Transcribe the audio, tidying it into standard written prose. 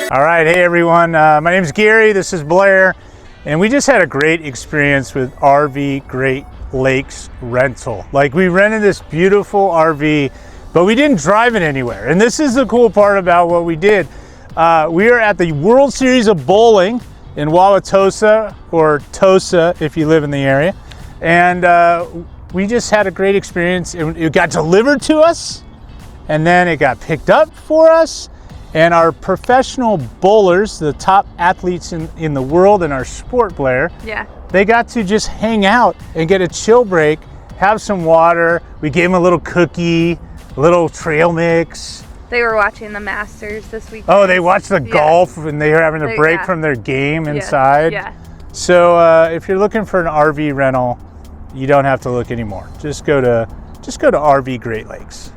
All right, hey everyone, my name is Gary, this is Blair, and we just had a great experience with RV Great Lakes rental. Like, we rented this beautiful RV, but we didn't drive it anywhere. And this is the cool part about what we did. We are at the World Series of Bowling in Wauwatosa, or Tosa if you live in the area. And we just had a great experience. It got delivered to us, and then it got picked up for us. And our professional bowlers, the top athletes in the world in our sport, Blair, they got to just hang out and get a chill break, have some water. We gave them a little cookie, a little trail mix. They were watching the Masters this weekend. Oh, they watched the golf, and they were having a break from their game inside. Yeah. So if you're looking for an RV rental, you don't have to look anymore. Just go to RV Great Lakes.